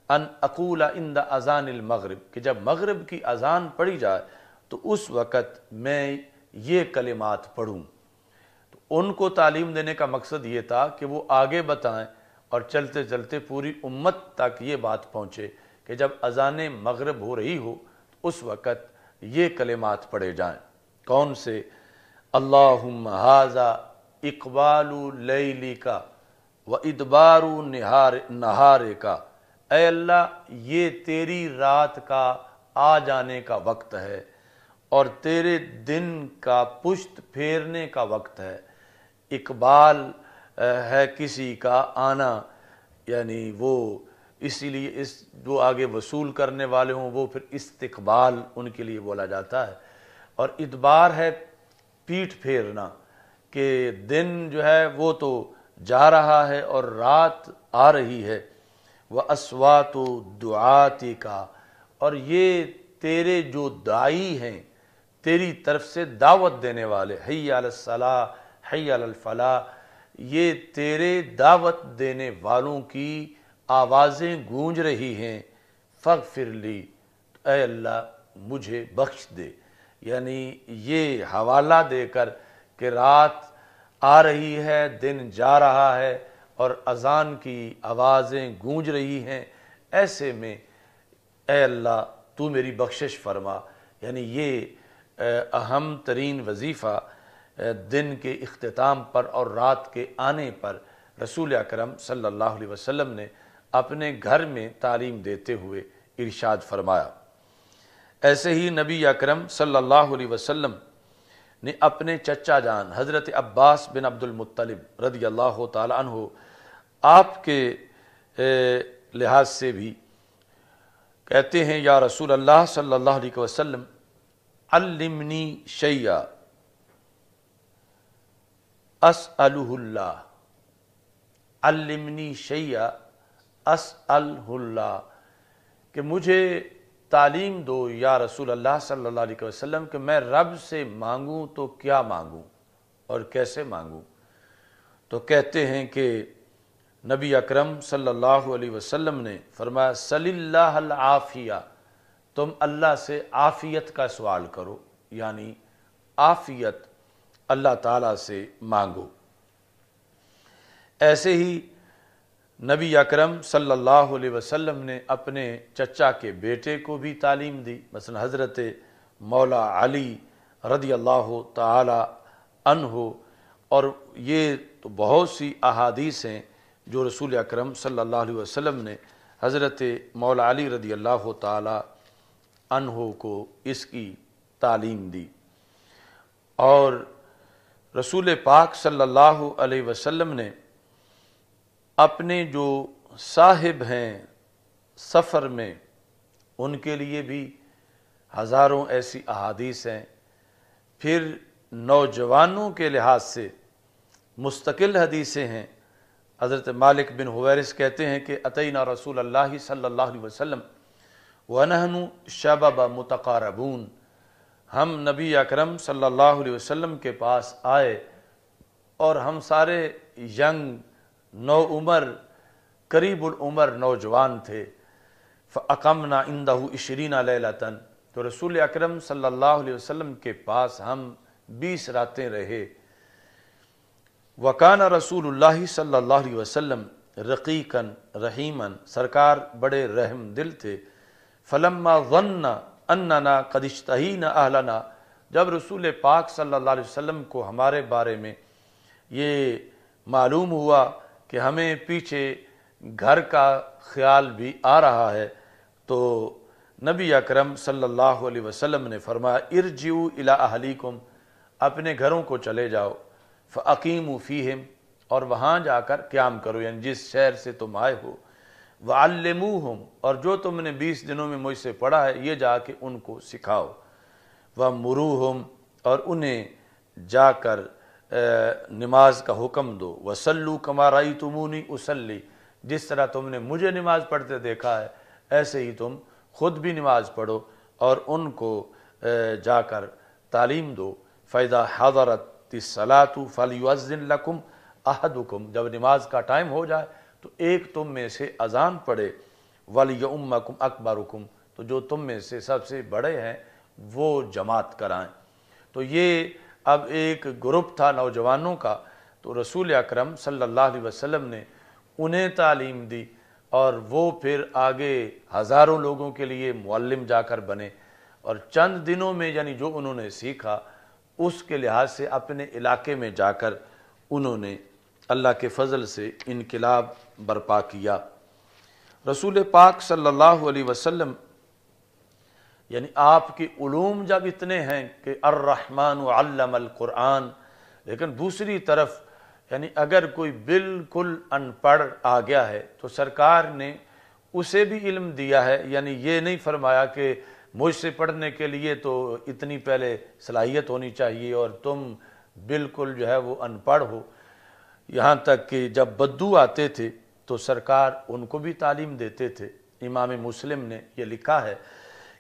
ان اقول عند اذان المغرب، کہ جب مغرب کی اذان پڑھی جائے تو اس وقت میں یہ کلمات پڑھوں۔ تو ان کو تعلیم دینے کا مقصد یہ تھا کہ وہ آگے بتائیں اور چلتے چلتے پوری امت تک یہ بات پہنچے کہ جب اذان مغرب ہو رہی ہو تو اس وقت یہ کلمات پڑھے جائیں۔ کون سے؟ اللہم ھذا اقبال لیلک و ادبار نہارک، اے اللہ یہ تیری رات کا آ جانے کا وقت ہے اور تیرے دن کا پشت پھیرنے کا وقت ہے۔ اقبال ہے کسی کا آنا، یعنی وہ اسی لیے جو آگے وصول کرنے والے ہوں وہ پھر استقبال ان کے لیے بولا جاتا ہے، اور ادبار ہے پیٹھ پھیرنا، کہ دن جو ہے وہ تو جا رہا ہے اور رات آ رہی ہے۔ وَأَصْوَاتُ دُعَاتِكَ، اور یہ تیرے جو داعی ہیں تیری طرف سے دعوت دینے والے، حی علی الصلاۃ حی علی الفلاح، یہ تیرے دعوت دینے والوں کی آوازیں گونج رہی ہیں۔ فاغفر لی، اے اللہ مجھے بخش دے، یعنی یہ حوالہ دے کر کہ رات آ رہی ہے، دن جا رہا ہے اور اذان کی آوازیں گونج رہی ہیں، ایسے میں اے اللہ تو میری بخشش فرما۔ یعنی یہ اہم ترین وظیفہ دن کے اختتام پر اور رات کے آنے پر رسول اکرم صلی اللہ علیہ وسلم نے اپنے گھر میں تعلیم دیتے ہوئے ارشاد فرمایا۔ ایسے ہی نبی اکرم صلی اللہ علیہ وسلم نے اپنے چچا جان حضرت عباس بن عبد المطلب رضی اللہ تعالی عنہ، آپ کے لحاظ سے بھی کہتے ہیں یا رسول اللہ صلی اللہ علیہ وسلم علمنی شیئا اسألہ اللہ، علمنی شیئا اسألہ اللہ، کہ مجھے تعلیم دو یا رسول اللہ صلی اللہ علیہ وسلم کہ میں رب سے مانگوں تو کیا مانگوں اور کیسے مانگوں۔ تو کہتے ہیں کہ نبی اکرم صلی اللہ علیہ وسلم نے فرمایا سل اللہ العافیہ، تم اللہ سے عافیت کا سوال کرو، یعنی عافیت اللہ تعالیٰ سے مانگو۔ ایسے ہی نبی اکرم صلی اللہ علیہ وسلم نے اپنے چچا کے بیٹے کو بھی تعلیم دی، مثلا حضرت مولا علی رضی اللہ تعالی عنہ، اور یہ تو بہت سی احادیث ہیں جو رسول اکرم صلی اللہ علیہ وسلم نے حضرت مولا علی رضی اللہ تعالی عنہ کو اس کی تعلیم دی۔ اور رسول پاک صلی اللہ علیہ وسلم نے اپنے جو صاحب ہیں سفر میں ان کے لیے بھی ہزاروں ایسی احادیث ہیں۔ پھر نوجوانوں کے لحاظ سے مستقل حدیثیں ہیں۔ حضرت مالک بن حویرث کہتے ہیں کہ اتینا رسول اللہ صلی اللہ علیہ وسلم ونحن شباب متقاربون، ہم نبی اکرم صلی اللہ علیہ وسلم کے پاس آئے اور ہم سارے ینگ نو عمر قریب العمر نوجوان تھے۔ فاقمنا عنده 20 لیلۃ، تو رسول اکرم صلی اللہ علیہ وسلم کے پاس ہم 20 راتیں رہے۔ وکان رسول اللہ صلی اللہ علیہ وسلم رقیقا رحیما، سرکار بڑے رحم دل تھے۔ فلما ظن اننا قد اشتہینا اہلنا، جب رسول پاک صلی اللہ علیہ وسلم کو ہمارے بارے میں یہ معلوم ہوا کہ ہمیں پیچھے گھر کا خیال بھی آ رہا ہے، تو نبی اکرم صلی اللہ علیہ وسلم نے فرمایا ارجعوا الی اہلیکم، اپنے گھروں کو چلے جاؤ، فاقیموا فیہم، اور وہاں جا کر قیام کرو، یعنی جس شہر سے تم آئے ہو، وعلموہم، اور جو تم نے 20 دنوں میں مجھ سے پڑھا ہے یہ جا کے ان کو سکھاؤ، ومروہم، اور انہیں جا کر نماز کا حکم دو، وصلوا کما رأیتمونی اصلی، جس طرح تم نے مجھے نماز پڑھتے دیکھا ہے ایسے ہی تم خود بھی نماز پڑھو، اور ان کو جا کر تعلیم دو۔ فَإِذَا حَضَرَتِ الصَّلَاةُ فَلْيُؤَذِّن لَكُمْ أَحَدُكُمْ، جب نماز کا ٹائم ہو جائے تو ایک تم میں سے اذان پڑھے، وَلِيُؤَمَّكُمْ أَكْبَرُكُمْ، تو جو تم میں سے سب سے بڑے ہیں وہ جماعت کرائیں۔ تو یہ اب ایک گروپ تھا نوجوانوں کا، تو رسول اکرم صلی اللہ علیہ وسلم نے انہیں تعلیم دی، اور وہ پھر آگے ہزاروں لوگوں کے لیے معلم جا کر بنے، اور چند دنوں میں یعنی جو انہوں نے سیکھا اس کے لحاظ سے اپنے علاقے میں جا کر انہوں نے اللہ کے فضل سے انقلاب برپا کیا۔ رسول پاک صلی اللہ علیہ وسلم یعنی آپ کے علوم جب اتنے ہیں کہ الرحمن علم القرآن، لیکن دوسری طرف یعنی اگر کوئی بالکل ان پڑھ آ گیا ہے تو سرکار نے اسے بھی علم دیا ہے، یعنی یہ نہیں فرمایا کہ مجھ سے پڑھنے کے لیے تو اتنی پہلے صلاحیت ہونی چاہیے اور تم بالکل جو ہے وہ ان پڑھ ہو۔ یہاں تک کہ جب بدو آتے تھے تو سرکار ان کو بھی تعلیم دیتے تھے۔ امام مسلم نے یہ لکھا ہے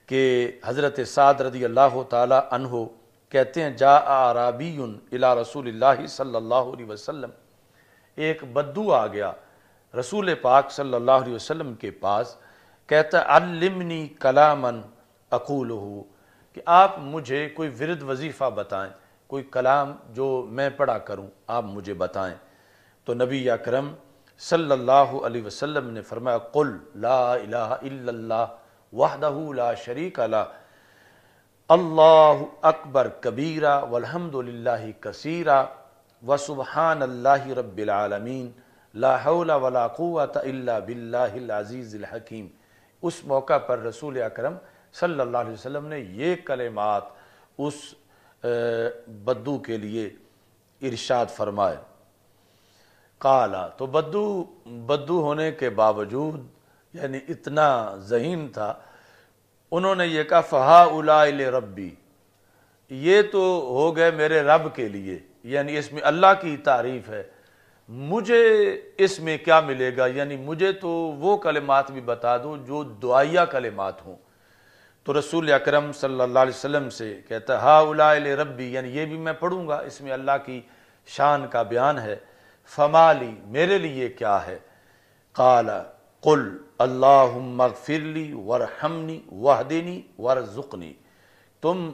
کہ حضرت سعد رضی اللہ تعالی عنہ کہتے ہیں جاء اعرابی الی رسول اللہ صلی اللہ علیہ وسلم، ایک بدو آ گیا رسول پاک صلی اللہ علیہ وسلم کے پاس، کہتا علمنی کلاما اقولہ، کہ آپ مجھے کوئی ورد وظیفہ بتائیں، کوئی کلام جو میں پڑھا کروں آپ مجھے بتائیں۔ تو نبی اکرم صلی اللہ علیہ وسلم نے فرمایا قل لا الہ الا اللہ وحدہ لا شریک لہ اللہ اکبر کبیرا والحمد للہ کثیرا وسبحان اللہ رب العالمین لا حول ولا قوۃ الا باللہ العزیز الحکیم۔ اس موقع پر رسول اکرم صلی اللہ علیہ وسلم نے یہ کلمات اس بدو کے لیے ارشاد فرمائے۔ قالا، تو بدو ہونے کے باوجود یعنی اتنا ذہین تھا، انہوں نے یہ کہا فہؤلاء لربی، یہ تو ہو گئے میرے رب کے لیے، یعنی اس میں اللہ کی تعریف ہے، مجھے اس میں کیا ملے گا، یعنی مجھے تو وہ کلمات بھی بتا دو جو دعائیہ کلمات ہوں۔ تو رسول اکرم صلی اللہ علیہ وسلم سے کہتا ہے ہؤلاء لربی، یعنی یہ بھی میں پڑھوں گا، اس میں اللہ کی شان کا بیان ہے۔ فمالی، میرے لیے کیا ہے؟ قال قل اللہم اغفر لی وارحمنی واہدنی وارزقنی، تم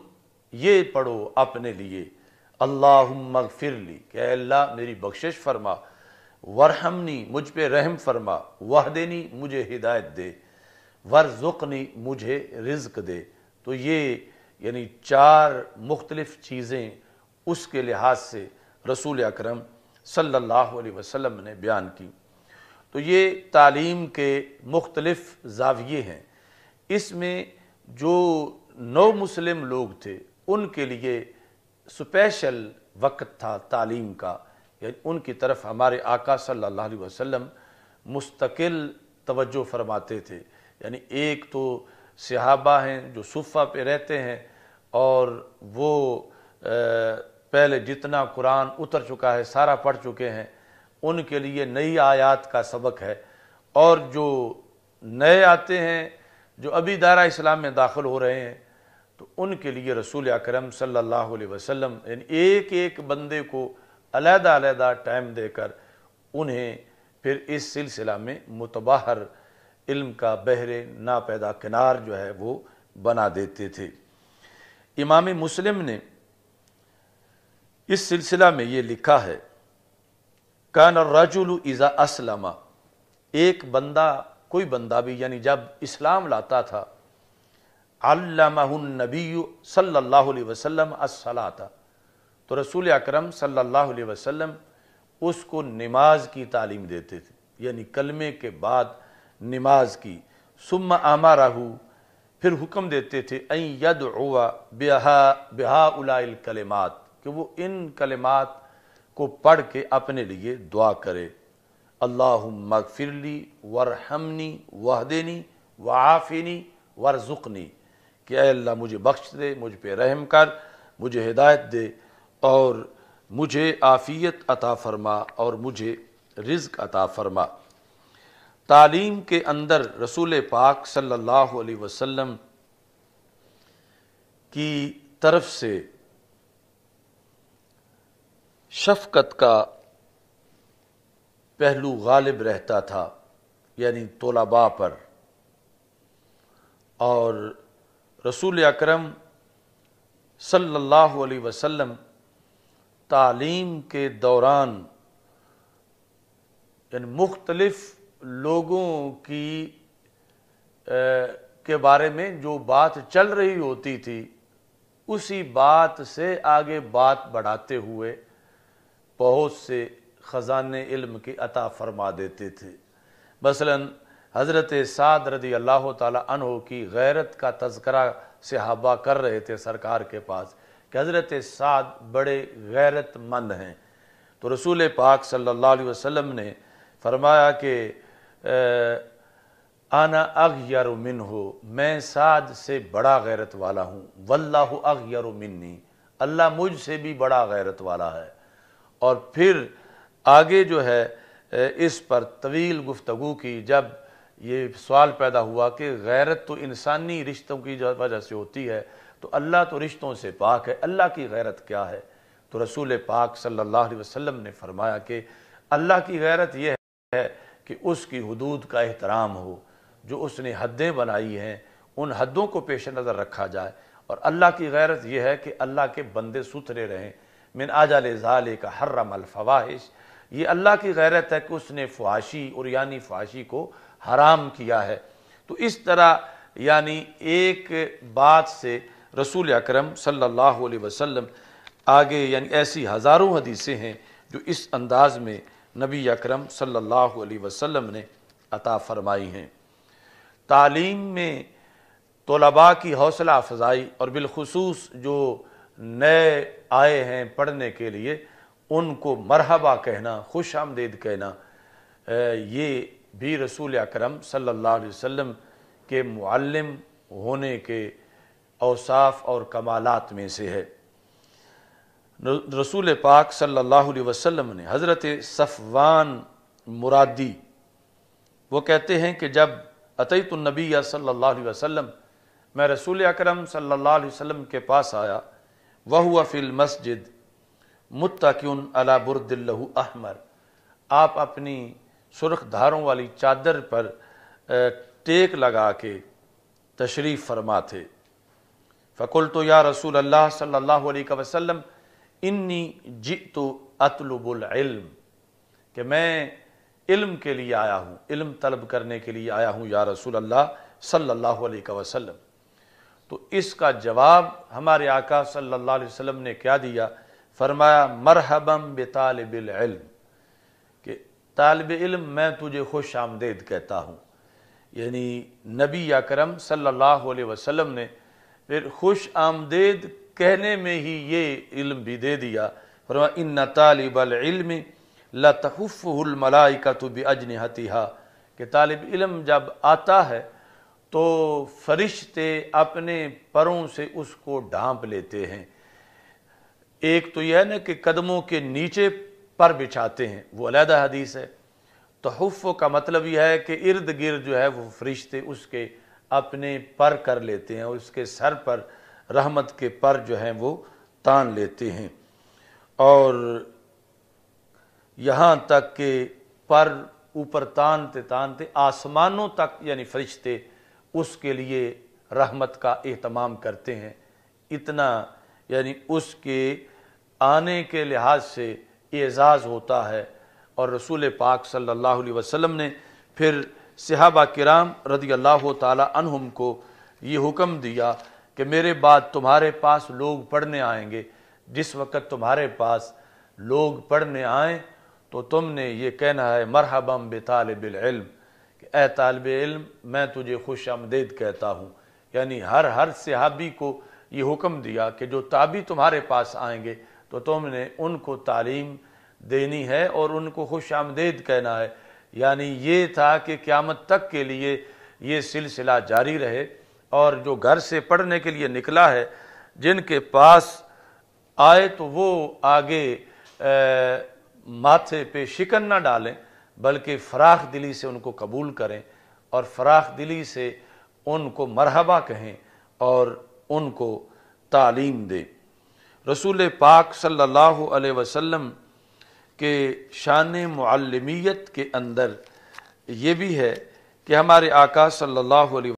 یہ پڑھو اپنے لیے اللہم اغفر لی کہ اے اللہ میری بخشش فرما، وارحمنی مجھ پہ رحم فرما، واہدنی مجھے ہدایت دے، وارزقنی مجھے رزق دے۔ تو یہ یعنی چار مختلف چیزیں اس کے لحاظ سے رسول اکرم صلی اللہ علیہ وسلم نے بیان کی۔ تو یہ تعلیم کے مختلف زاویے ہیں۔ اس میں جو نو مسلم لوگ تھے ان کے لیے سپیشل وقت تھا تعلیم کا، یعنی ان کی طرف ہمارے آقا صلی اللہ علیہ وسلم مستقل توجہ فرماتے تھے۔ یعنی ایک تو صحابہ ہیں جو صفہ پہ رہتے ہیں اور وہ پہلے جتنا قرآن اتر چکا ہے سارا پڑھ چکے ہیں، ان کے لیے نئی آیات کا سبق ہے، اور جو نئے آتے ہیں جو ابھی دائرہ اسلام میں داخل ہو رہے ہیں تو ان کے لیے رسول اکرم صلی اللہ علیہ وسلم یعنی ایک ایک بندے کو علیحدہ علیحدہ ٹائم دے کر انہیں پھر اس سلسلہ میں متبحر علم کا بحر ناپیدا کنار جو ہے وہ بنا دیتے تھے۔ امام مسلم نے اس سلسلہ میں یہ لکھا ہے کان الرجل اذا اسلم، ایک بندہ کوئی بندہ بھی یعنی جب اسلام لاتا تھا، علمہ النبی صلی اللہ علیہ وسلم الصلاۃ، تو رسول اکرم صلی اللہ علیہ وسلم اس کو نماز کی تعلیم دیتے تھے، یعنی کلمے کے بعد نماز کی۔ ثم امرہ، پھر حکم دیتے تھے ان یدعو بہؤلاء الکلمات، کہ وہ ان کلمات کو پڑھ کے اپنے لیے دعا کرے، اللہم اغفر لی وارحمنی واہدنی وعافنی وارزقنی، کہ اے اللہ مجھے بخش دے، مجھ پہ رحم کر، مجھے ہدایت دے، اور مجھے عافیت عطا فرما، اور مجھے رزق عطا فرما۔ تعلیم کے اندر رسول پاک صلی اللہ علیہ وسلم کی طرف سے شفقت کا پہلو غالب رہتا تھا، یعنی طلباء پر، اور رسول اکرم صلی اللہ علیہ وسلم تعلیم کے دوران یعنی مختلف لوگوں کے بارے میں جو بات چل رہی ہوتی تھی اسی بات سے آگے بات بڑھاتے ہوئے بہت سے خزانے علم کی عطا فرما دیتے تھے۔ مثلا حضرت سعد رضی اللہ تعالی عنہ کی غیرت کا تذکرہ صحابہ کر رہے تھے سرکار کے پاس کہ حضرت سعد بڑے غیرت مند ہیں، تو رسول پاک صلی اللہ علیہ وسلم نے فرمایا کہ انا اغیر منہ، میں سعد سے بڑا غیرت والا ہوں، واللہ اغیر منی، اللہ مجھ سے بھی بڑا غیرت والا ہے۔ اور پھر آگے جو ہے اس پر طویل گفتگو کی، جب یہ سوال پیدا ہوا کہ غیرت تو انسانی رشتوں کی وجہ سے ہوتی ہے تو اللہ تو رشتوں سے پاک ہے، اللہ کی غیرت کیا ہے؟ تو رسول پاک صلی اللہ علیہ وسلم نے فرمایا کہ اللہ کی غیرت یہ ہے کہ اس کی حدود کا احترام ہو، جو اس نے حدیں بنائی ہیں ان حدوں کو پیش نظر رکھا جائے، اور اللہ کی غیرت یہ ہے کہ اللہ کے بندے ستھرے رہیں۔ من اجل ذالک حرم الفواحش، یہ اللہ کی غیرت ہے کہ اس نے فحاشی اور یعنی فحاشی کو حرام کیا ہے۔ تو اس طرح یعنی ایک بات سے رسول اکرم صلی اللہ علیہ وسلم آگے یعنی ایسی ہزاروں حدیثیں ہیں جو اس انداز میں نبی اکرم صلی اللہ علیہ وسلم نے عطا فرمائی ہیں۔ تعلیم میں طلباء کی حوصلہ افزائی اور بالخصوص جو نئے آئے ہیں پڑھنے کے لیے ان کو مرحبا کہنا، خوش آمدید کہنا، یہ بھی رسول اکرم صلی اللہ علیہ وسلم کے معلم ہونے کے اوصاف اور کمالات میں سے ہے۔ رسول پاک صلی اللہ علیہ وسلم نے حضرت صفوان مرادی وہ کہتے ہیں کہ جب اتیت النبی صلی اللہ علیہ وسلم، میں رسول اکرم صلی اللہ علیہ وسلم کے پاس آیا، وہو فی المسجد متکئن علی برد لہ احمر، آپ اپنی سرخ دھاروں والی چادر پر ٹیک لگا کے تشریف فرما تھے۔ فقلت یا رسول اللہ صلی اللہ علیہ وسلم انی جئت اطلب العلم، کہ میں علم کے لیے آیا ہوں، علم طلب کرنے کے لیے آیا ہوں یا رسول اللہ صلی اللہ علیہ وسلم۔ تو اس کا جواب ہمارے آقا صلی اللہ علیہ وسلم نے کیا دیا؟ فرمایا مرحبا بطالب العلم، کہ طالب علم میں تجھے خوش آمدید کہتا ہوں۔ یعنی نبی اکرم صلی اللہ علیہ وسلم نے پھر خوش آمدید کہنے میں ہی یہ علم بھی دے دیا۔ فرمایا ان طالب العلم لتحفہ الملائکۃ باجنحتہا، کہ طالب علم جب آتا ہے تو فرشتے اپنے پروں سے اس کو ڈھانپ لیتے ہیں۔ ایک تو یہ ہے نا کہ قدموں کے نیچے پر بچھاتے ہیں، وہ علیحدہ حدیث ہے۔ تحف کا مطلب یہ ہے کہ ارد گرد جو ہے وہ فرشتے اس کے اپنے پر کر لیتے ہیں اور اس کے سر پر رحمت کے پر جو ہیں وہ تان لیتے ہیں، اور یہاں تک کہ پر اوپر تانتے تانتے آسمانوں تک یعنی فرشتے اس کے لیے رحمت کا اہتمام کرتے ہیں۔ اتنا یعنی اس کے آنے کے لحاظ سے اعزاز ہوتا ہے۔ اور رسول پاک صلی اللہ علیہ وسلم نے پھر صحابہ کرام رضی اللہ تعالی عنہم کو یہ حکم دیا کہ میرے بعد تمہارے پاس لوگ پڑھنے آئیں گے، جس وقت تمہارے پاس لوگ پڑھنے آئیں تو تم نے یہ کہنا ہے مرحبا بطالب العلم، کہ اے طالب علم میں تجھے خوش آمدید کہتا ہوں۔ یعنی ہر صحابی کو یہ حکم دیا کہ جو تابعی تمہارے پاس آئیں گے تو تم نے ان کو تعلیم دینی ہے اور ان کو خوش آمدید کہنا ہے۔ یعنی یہ تھا کہ قیامت تک کے لیے یہ سلسلہ جاری رہے، اور جو گھر سے پڑھنے کے لیے نکلا ہے جن کے پاس آئے تو وہ آگے ماتھے پہ شکن نہ ڈالیں بلکہ فراخ دلی سے ان کو قبول کریں اور فراخ دلی سے ان کو مرحبا کہیں اور ان کو تعلیم دیں۔ رسول پاک صلی اللہ علیہ وسلم کے شان معلمیت کے اندر یہ بھی ہے کہ ہمارے آقا صلی اللہ علیہ